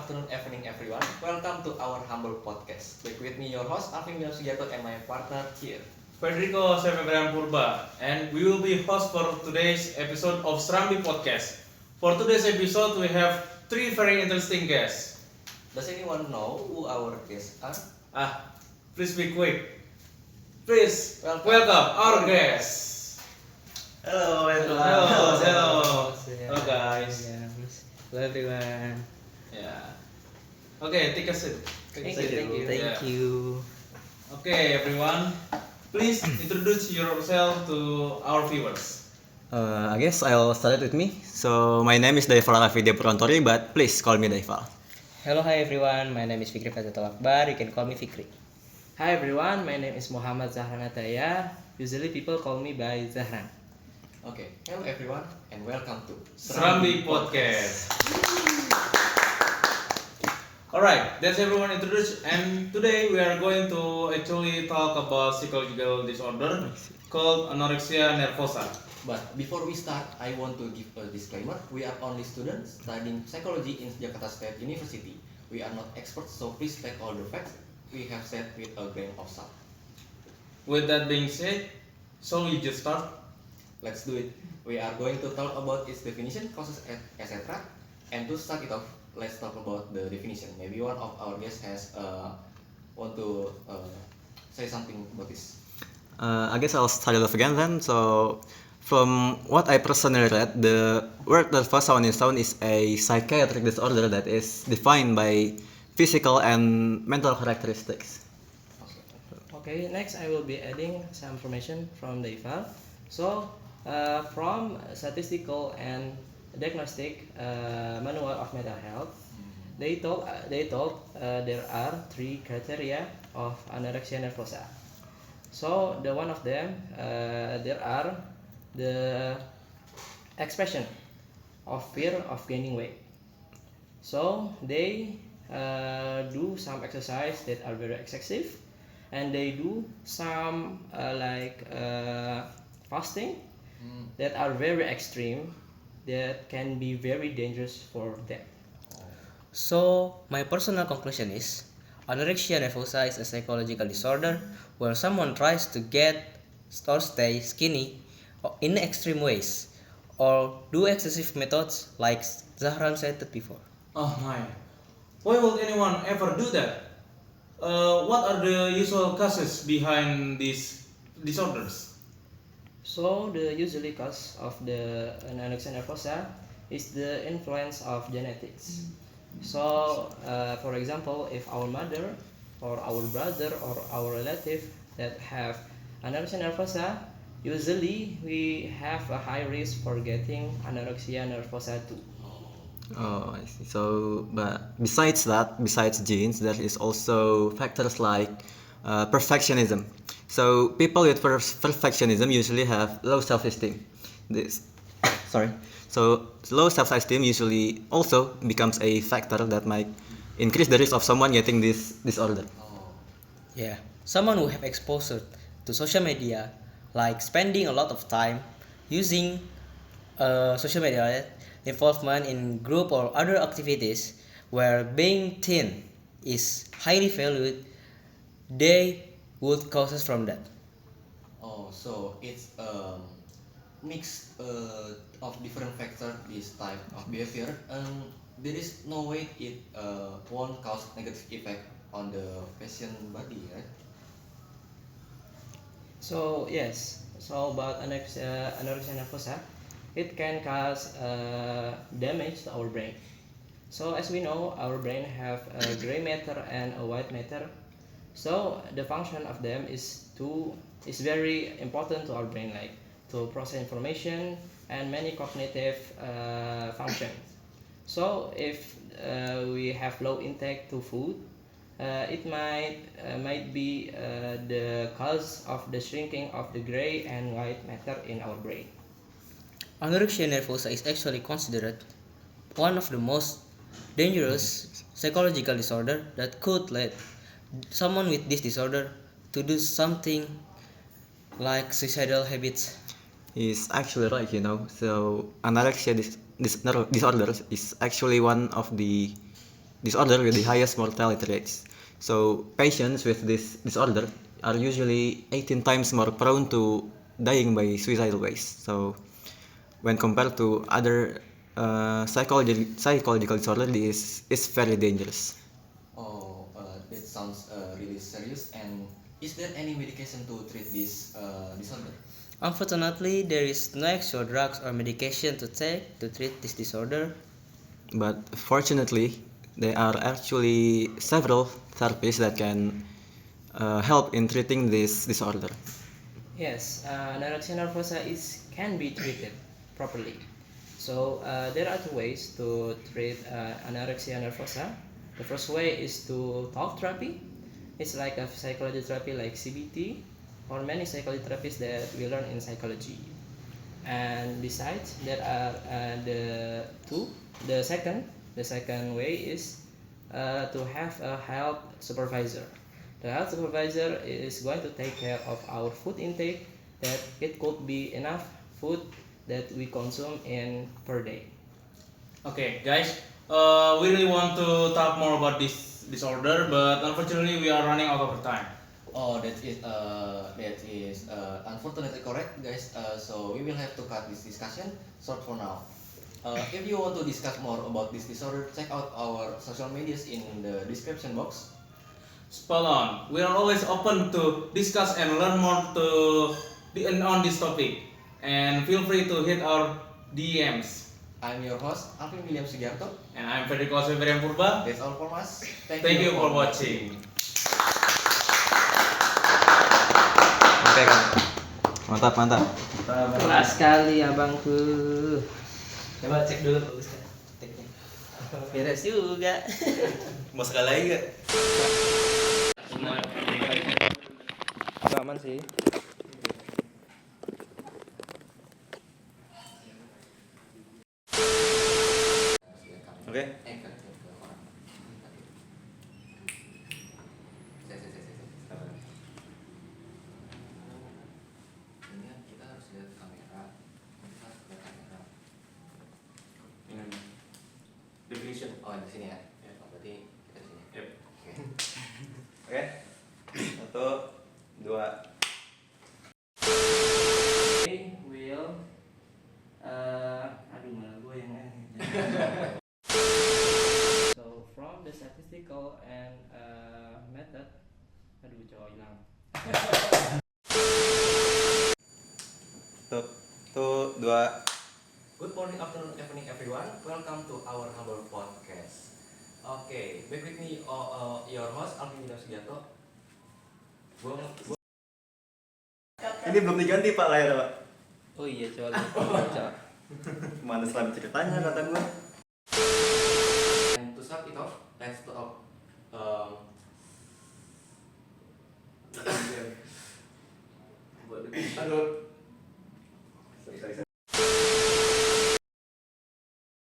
afternoon, evening, everyone. Welcome to our humble podcast. Back with me, your host, Alvin William Sugiarto, and my partner here. Federico Semebrian Purba, and we will be host for today's episode of Serambi Podcast. For today's episode, we have three very interesting guests. Does anyone know who our guests are? Ah, please be quick. Please Welcome. welcome our guests. Hello everyone. Hello guys. Hello everyone. Yeah. Okay, take a seat. Thank you. Thank Yeah. you. Okay, everyone, please introduce yourself to our viewers. I guess I'll start it with me. So my name is Daival Rafidya Purantori, but please call me Daival. Hello, hi everyone. My name is Fikri Fazatul Akbar. You can call me Fikri. Hi everyone, my name is Muhammad Zahran Ataya. Usually people call me by Zahran. Okay, hello everyone, and welcome to Serambi Podcast. Alright, that's everyone introduced, and today we are going to actually talk about psychological disorder called anorexia nervosa. But before we start, I want to give a disclaimer. We are only students studying psychology in Jakarta State University. We are not experts, so please take all the facts we have said with a grain of salt. With that being said, shall we just start? Let's do it. We are going to talk about its definition, causes, etc. And to start it off, let's talk about the definition. Maybe one of our guests has want to say something about this. I guess I'll start it off again then. So from what I personally read, the word nervosa on its own is a psychiatric disorder that is defined by physical and mental characteristics. Okay, next I will be adding some information from the IFAL. So, from statistical and diagnostic manual of mental health, they told there are three criteria of anorexia nervosa. So the one of them there are the expression of fear of gaining weight. So they do some exercise that are very excessive, and they do some fasting that are very extreme, that can be very dangerous for them. So, my personal conclusion is anorexia nervosa is a psychological disorder where someone tries to get or stay skinny in extreme ways or do excessive methods like Zahran said before. Oh my, why would anyone ever do that? What are the usual causes behind these disorders? So the usually cause of the anorexia nervosa is the influence of genetics. So, for example, if our mother or our brother or our relative that have anorexia nervosa, usually we have a high risk for getting anorexia nervosa too. Oh, I see. So, but besides genes, there is also factors like perfectionism. So, people with perfectionism usually have low self-esteem. This, sorry. So, low self-esteem usually also becomes a factor that might increase the risk of someone getting this disorder. Yeah, someone who have exposure to social media, like spending a lot of time using social media involvement in group or other activities where being thin is highly valued, they would causes from that. Oh, so it's a mix of different factors. This type of behavior, and there is no way it won't cause negative effect on the patient body, right? So yes, so about anorexia nervosa, it can cause damage to our brain. So as we know, our brain have a gray matter and a white matter. So the function of them is very important to our brain, like to process information and many cognitive functions. So if we have low intake to food, it might be the cause of the shrinking of the gray and white matter in our brain. Anorexia nervosa is actually considered one of the most dangerous psychological disorder that could lead someone with this disorder to do something like suicidal habits. Is actually right, So anorexia disorder is actually one of the disorder with the highest mortality rates. So patients with this disorder are usually 18 times more prone to dying by suicidal ways. So when compared to other psychological disorder, this is very dangerous. Oh, that sounds really serious. And is there any medication to treat this disorder? Unfortunately, there is no actual drugs or medication to take to treat this disorder. But fortunately, there are actually several therapies that can help in treating this disorder. Yes, anorexia nervosa can be treated properly. So there are two ways to treat anorexia nervosa. The first way is to talk therapy. It's like a psychology therapy like CBT or many psychology therapies that we learn in psychology. And besides, there are the second way is to have a health supervisor. The health supervisor is going to take care of our food intake, that it could be enough food that we consume in per day. Okay, guys, we really want to talk more about this disorder, but unfortunately we are running out of time. Oh, that is unfortunately correct, guys. So we will have to cut this discussion short for now. If you want to discuss more about this disorder, check out our social medias in the description box. Spot on. We are always open to discuss and learn more on this topic, and feel free to hit our DMs. I'm your host, Alvin William Sugiarto. And I'm Federico Severian Purba. That's all for us. Thank you for watching. Oke kan, mantap. Kelas sekali abangku. Coba cek dulu bagus kan teknya. Beres juga. Mau sekali lagi gak? Aman sih. Oke. Ini kita harus lihat kamera. Kita harus lihat kamera. Definition. Oh, di sini ya. Oh, berarti kita di sini. Yep. Oke. Oke. 1, 2. Will aduh malah gue yang So from the statistical and method, aduh cowok hilang. 1, 2. Good morning, afternoon, evening, everyone. Welcome to our humble podcast. Okay, back with me, your host Alvin William Sugiarto. Ini belum diganti Pak layar Pak. Oh iya coba. Mana selama ceritanya kata gue. And to start it off, let's talk. Aduh,